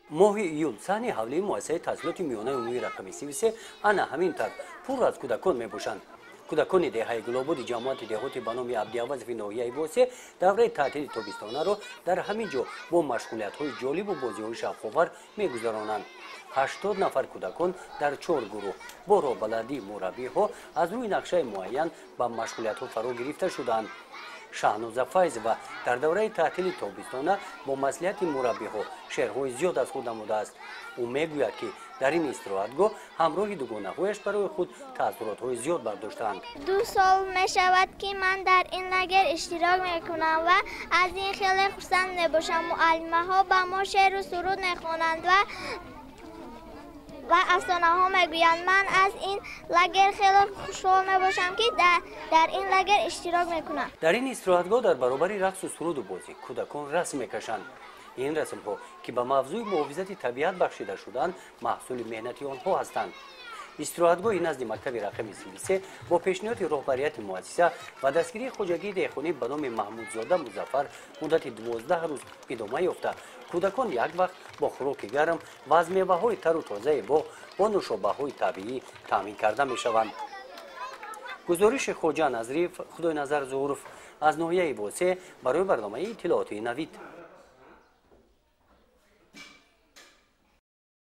ماه ایول صحنه حوله مؤسسه تحصیلات میونای عمومی رقم 33 آن همین طرح پر از کودکان میباشند. کودکان دههای گلوبودی چماتی دهوتی به نام عبدی اوازوی نوحیای واسه دوره تعطیل تابستانه را در همین جا با مشغولیت‌های جالب و بازی‌های شوق‌آور می‌گذرانند. 80 نفر کودکان در 4 گروه با رهبری مربی‌ها از روی نقشه معین به مشغولیت‌ها فرا گرفته شدند. شاهنوز فایز و در دوره تعطیل تابستانه با مصلحت مربی‌ها شعرهای زیاد از خود نموده است. او میگوید که در این استراحتگاه همراه دوگانه‌هایش برای خود تأثیرات‌های زیاد برداشتند. 2 سال می‌شود که من در این لاگر اشتراک می‌کنم و از این خیلی خرسند می‌باشم. معلم‌ها به ما شعر و سرود می‌خوانند و افسانه‌ها میگویند. من از این لاگر خیلی خوشحال میباشم که در این لاگر اشتراک میکنم. در این استراحتگاه در برابر رقص و سرود و بازی کودکان رسم میکشند. این رسم‌ها که به موضوع محافظت طبیعت بخشیده شدند محصول مهنت آنها هستند. استراحتگاه نزد مکتب رقم 33 با پیشنهاد رخبریت مؤسسه و دستگیری خوجگی دهکونی به نام محمودزاده مظفر مدت 12 روز ادامه یافته. کودکان یک وقت با خوراک گرم و از میوه‌های تر و تازه باغ با نوشابه‌های طبیعی تامین کرده می‌شوند. گزارش خواجه نظریف خدای نظر ظهور از ناحیه واسه برای برنامه اطلاعاتی نوید.